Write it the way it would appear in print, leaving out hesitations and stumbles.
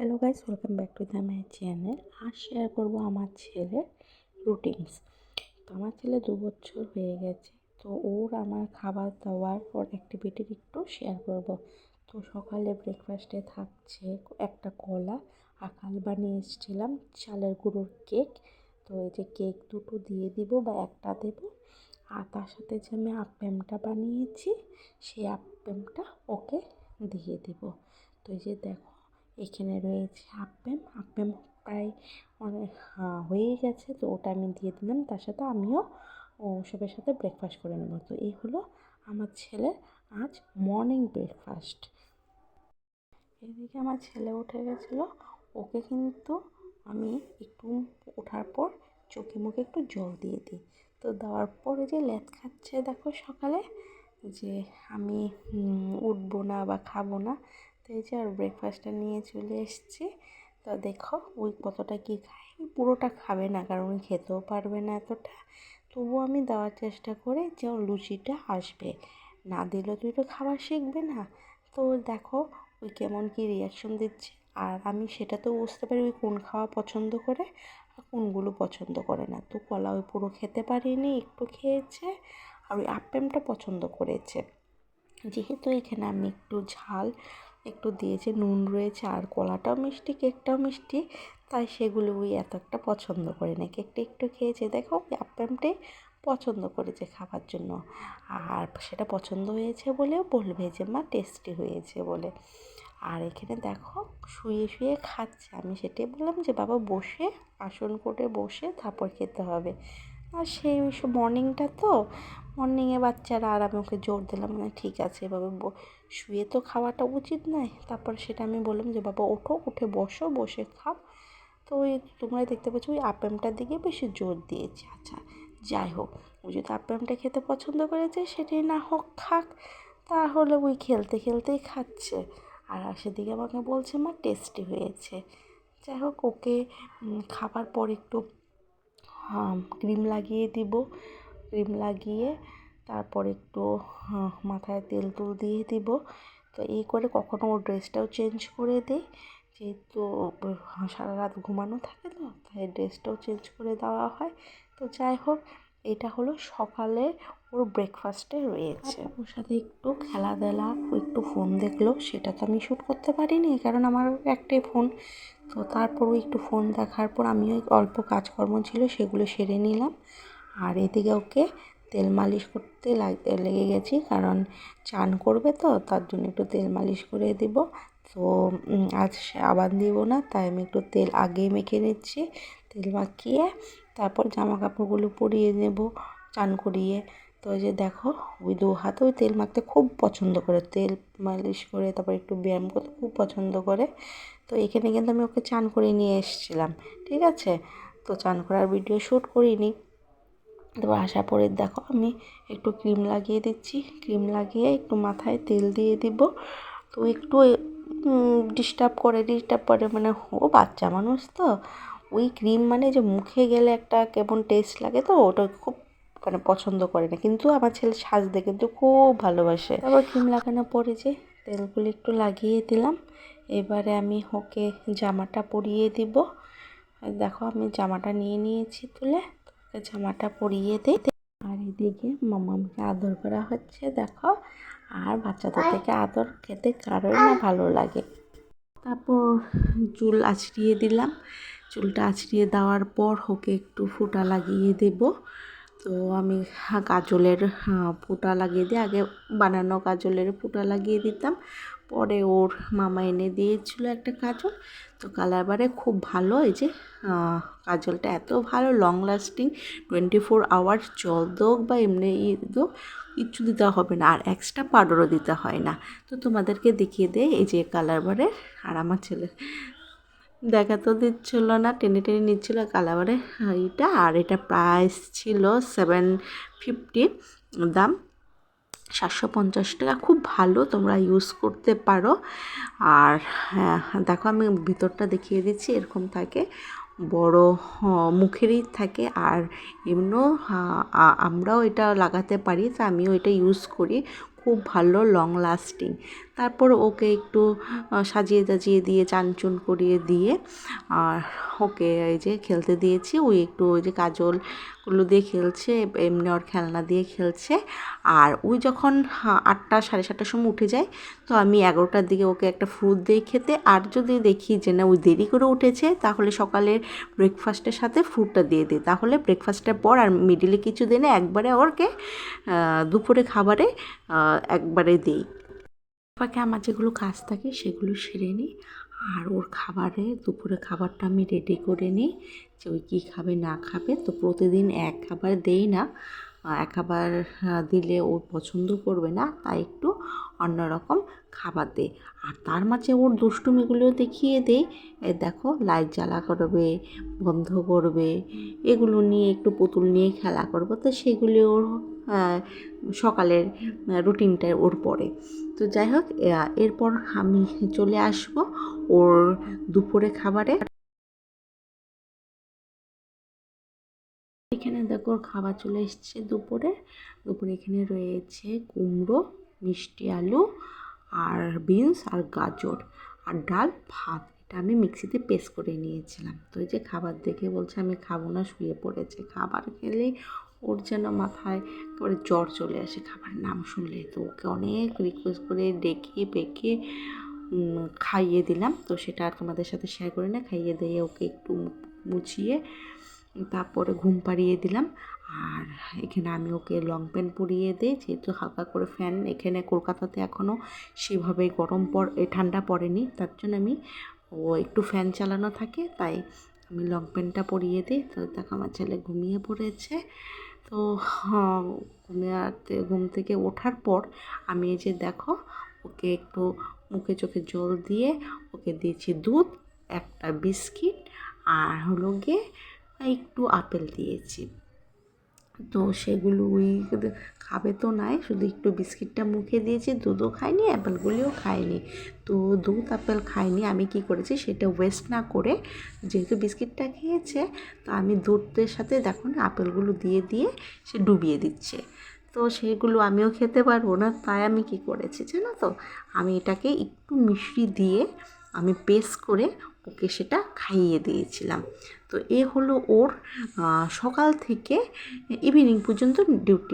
Hello guys, welcome back to my channel. আজ share করব আমার ছেলের রুটিনস। তো আমার ছেলে 2 বছর হয়ে গেছে, তো ওর আমার খাবার দাবার ওর অ্যাক্টিভিটির একটু শেয়ার করব। তো সকালে ব্রেকফাস্টে থাকছে একটা কলা, আকাল বানিয়ে এসেছিলাম চালের গুঁড়োর কেক। তো এই যে কেক দুটো দিয়ে দিব বা একটা দেব, আর তার সাথে যে আমি আপ্যামটা বানিয়েছি সেই আপ্যামটা ওকে দিয়ে দিব। তো এই যে দেখো, এখানে রয়েছে আপ্যাম প্রায় অনেক হয়েই গেছে, তো ওটা আমি দিয়ে দিলাম। তার সাথে আমিও ওসবের সাথে ব্রেকফাস্ট করে নেব। তো এই হলো আমার ছেলের আজ মর্নিং ব্রেকফাস্ট। এদিকে আমার ছেলে উঠে গেছিলো, ওকে কিন্তু আমি একটু ওঠার পর চোখে মুখে একটু জল দিয়ে দিই। তো দেওয়ার পরে যে লেদ খাচ্ছে দেখো সকালে, যে আমি উঠবো না বা খাবো না। তো এই যে আর ব্রেকফাস্টটা নিয়ে চলে এসেছি। তো দেখো ওই কতটা কী খায়, পুরোটা খাবে না কারণ ওই খেতেও পারবে না এতটা। তবুও আমি দেওয়ার চেষ্টা করি যে ওর লুচিটা আসবে, না দিলেও তুই তো খাবার শিখবে না। তো দেখো ওই কেমন কী রিয়াকশন দিচ্ছে, আর আমি সেটা তো বুঝতে পারি ওই কোন খাওয়া পছন্দ করে আর কোনগুলো পছন্দ করে না। তো কলা ওই পুরো খেতে পারিনি, একটু খেয়েছে, আর ওই আপ্যামটা পছন্দ করেছে। যেহেতু এখানে আমি একটু ঝাল একটু দিয়েছি, নুন রয়েছে, আর কলাটাও মিষ্টি কেকটাও মিষ্টি, তাই সেগুলো ওই এত একটা পছন্দ করে না। কেকটা একটু খেয়েছে, দেখো ওই আপ্যামটাই পছন্দ করেছে খাবার জন্য। আর সেটা পছন্দ হয়েছে বলেও বলবে যে মা টেস্টি হয়েছে বলে। আর এখানে দেখো শুয়ে শুয়ে খাচ্ছে। আমি সেটাই বললাম যে বাবা বসে, আসন করে বসে তারপর খেতে হবে। আর সেই মর্নিংটা তো, মর্নিংয়ে বাচ্চারা, আর আমি ওকে জোর দিলাম মানে ঠিক আছে এভাবে শুয়ে তো খাওয়াটা উচিত নয়। তারপর সেটা আমি বললাম যে বাবা ওঠো, উঠে বসো, বসে খাও। তো ওই তোমরাই দেখতে পাচ্ছ ওই আপ্যামটার দিকে বেশি জোর দিয়েছি। আচ্ছা যাই হোক, ও যদি আপ্যামটা খেতে পছন্দ করেছে সেটাই না হোক খাক, তাহলে ওই খেলতে খেলতেই খাচ্ছে। আর সেদিকে আমাকে বলছে মা টেস্টি হয়েছে। যাই হোক, ওকে খাবার পর একটু ক্রিম লাগিয়ে দিব। ক্রিম লাগিয়ে তারপর একটু মাথায় তেল দিয়ে দিব। তো এই করে কখনো ওর ড্রেসটাও চেঞ্জ করে দিই, যেহেতু সারা রাত ঘুমানো থাকে, তো তাই ড্রেসটাও চেঞ্জ করে দেওয়া হয়। তো যাই হোক, এটা হলো সকালে ওর ব্রেকফাস্টে রয়েছে। ওর সাথে একটু খেলাধুলা, একটু ফোন দেখলো, সেটা তো আমি শ্যুট করতে পারিনি কারণ আমার একটাই ফোন। তো তারপরও একটু ফোন দেখার পর আমিও অল্প কাজকর্ম ছিল সেগুলো সেরে নিলাম। আর এদিকে ওকে তেল মালিশ করতে লেগে গেছি, কারণ চান করবে তো তার জন্য একটু তেল মালিশ করে দিব। তো আজ সাবান দিব না, তাই আমি একটু তেল আগেই মেখে নিচ্ছি। তেল মাখিয়ে তারপর জামা কাপড়গুলো পরিয়ে নেব চান করিয়ে। তো ওই যে দেখো ওই 2 হাতে ওই তেল মাখতে খুব পছন্দ করে, তেল মালিশ করে তারপর একটু ব্যায়াম করতে খুব পছন্দ করে। তো এখানে কিন্তু আমি ওকে চান করে নিয়ে এসেছিলাম, ঠিক আছে। তো চান করার ভিডিও শ্যুট করিনি। তারপর আসার পরে দেখো আমি একটু ক্রিম লাগিয়ে দিচ্ছি, ক্রিম লাগিয়ে একটু মাথায় তেল দিয়ে দিব। তো একটু ডিস্টার্ব করে মানে ও বাচ্চা মানুষ তো, ওই ক্রিম মানে যে মুখে গেলে একটা কেমন টেস্ট লাগে, তো ওটা খুব মানে পছন্দ করে না। কিন্তু আমার ছেলে সাজতে কিন্তু খুব ভালোবাসে। তারপর ক্রিম লাগানোর পরে যে তেলগুলো একটু লাগিয়ে দিলাম। এবারে আমি ওকে জামাটা পরিয়ে দিব। দেখো আমি জামাটা নিয়ে নিয়েছি তুলে, ওকে জামাটা পরিয়ে দিই। আর এদিকে মামাকে আদর করা হচ্ছে দেখো। আর বাচ্চাদের থেকে আদর খেতে কারোর না ভালো লাগে। তারপর চুল আঁচড়িয়ে দিলাম। চুলটা আঁচড়িয়ে দেওয়ার পর ওকে একটু ফোঁটা লাগিয়ে দেব। তো আমি কাজলের ফোঁটা লাগিয়ে দিই, আগে বানানো কাজলের ফোঁটা লাগিয়ে দিতাম, পরে ওর মামা এনে দিয়েছিল একটা কাজল। তো কালার বারে খুব ভালো, এই যে কাজলটা এত ভালো লং লাস্টিং, 24 আওয়ার্স জল দোক বা এমনি দোক কিচ্ছু দিতে হবে না, আর এক্সট্রা পাউডারও দিতে হয় না। তো তোমাদেরকে দেখিয়ে দেয় এই যে কালার বারের। আর আমার ছেলে দেখা তো দিচ্ছিল না, টেনে টেনে নিচ্ছিল কালাবারে এইটা। আর এটা প্রাইস ছিল 750 দাম, 750 টাকা। খুব ভালো, তোমরা ইউজ করতে পারো। আর দেখো আমি ভিতরটা দেখিয়ে দিচ্ছি, এরকম থাকে, বড় মুখেরই থাকে। আর এমনিও আমরাও এটা লাগাতে পারি, তো আমিও এটা ইউজ করি, খুব ভালো লং লাস্টিং। তারপর ওকে একটু সাজিয়ে দাজিয়ে দিয়ে চানচুন করিয়ে দিয়ে আর ওকে এই যে খেলতে দিয়েছি। ওই একটু ওই যে কাজলগুলো দিয়ে খেলছে, এমনি ওর খেলনা দিয়ে খেলছে। আর ওই যখন 8টা 7:30টার সময় উঠে যায়, তো আমি 11টার দিকে ওকে একটা ফ্রুট দিই খেতে। আর যদি দেখি যে না ওই দেরি করে উঠেছে, তাহলে সকালের ব্রেকফাস্টের সাথে ফ্রুটটা দিয়ে দিই। তাহলে ব্রেকফাস্টের পর আর মিডিলে কিছু দিনে একবারে ওরকে দুপুরে খাবারে একবারে দিই। ফাঁকে আমার যেগুলো কাজ থাকে সেগুলো সেরে নিই। আর ওর খাবারে দুপুরে খাবারটা আমি রেডি করে নিই যে ওই কী খাবে না খাবে। তো প্রতিদিন এক খাবার দেই না, এক খাবার দিলে ও পছন্দ করবে না, তাই একটু অন্যরকম খাবার দেই। আর তার মাঝে ওর দুষ্টুমিগুলো দেখিয়ে দেই। দেখো লাইট জ্বালা করবে, বন্ধ করবে, এগুলো নিয়ে একটু পুতুল নিয়ে খেলা করবো। তো সেগুলি ওর সকালের রুটিনটায় ওর পড়ে। তো যাই হোক, এরপর আমি চলে আসব ওর দুপুরে খাবারে। এখানে দেখো ওর খাবার চলে এসছে দুপুরে। এখানে রয়েছে কুমড়ো, মিষ্টি আলু আর বিনস আর গাজর আর ডাল, ভাত। এটা আমি মিক্সিতে পেস্ট করে নিয়েছিলাম। তো এই যে খাবার দেখে বলছে আমি খাবো না, শুয়ে পড়েছে। খাবার খেলেই ওর যেন মাথায় একেবারে জ্বর চলে আসে খাবার নাম শুনলে। তো ওকে অনেক রিকোয়েস্ট করে ডেকে পেকে খাইয়ে দিলাম। তো সেটা আর তোমাদের সাথে শেয়ার করি না। খাইয়ে দিয়ে ওকে একটু মুছিয়ে তারপরে ঘুম পাড়িয়ে দিলাম। আর এখানে আমি ওকে লং প্যান্ট পরিয়ে দিই, যেহেতু হালকা করে ফ্যান এখানে কলকাতাতে এখনও সেভাবে ঠান্ডা পড়েনি, তার জন্য আমি একটু ফ্যান চালানো থাকে, তাই আমি লং প্যান্টটা পরিয়ে দিই। তো দেখো আমার ছেলে ঘুমিয়ে পড়েছে। তো ঘুম থেকে ওঠার পর আমি এই যে দেখো ওকে একটু মুখে চোখে জল দিয়ে ওকে দিয়েছি দুধ, একটা বিস্কিট আর হলো গিয়ে একটু আপেল দিয়েছি। তো সেগুলো ওই খাবে তো নাই, শুধু একটু বিস্কিটটা মুখে দিয়েছি, দুধও খায়নি, অ্যাপেলগুলিও খায়নি। তো দুধ আপেল খায়নি, আমি কি করেছি সেটা ওয়েস্ট না করে, যেহেতু বিস্কিটটা খেয়েছে, তো আমি দুধের সাথে দেখো না আপেলগুলো দিয়ে দিয়ে সে ডুবিয়ে দিচ্ছে। তো সেগুলো আমিও খেতে পারবো না, তাই আমি কি করেছি জানো তো, আমি এটাকে একটু মিষ্টি দিয়ে আমি পেস্ট করে ওকে সেটা খাইয়ে দিয়েছিলাম। তো এ হলো ওর সকাল থেকে ইভিনিং পর্যন্ত ডিউটি।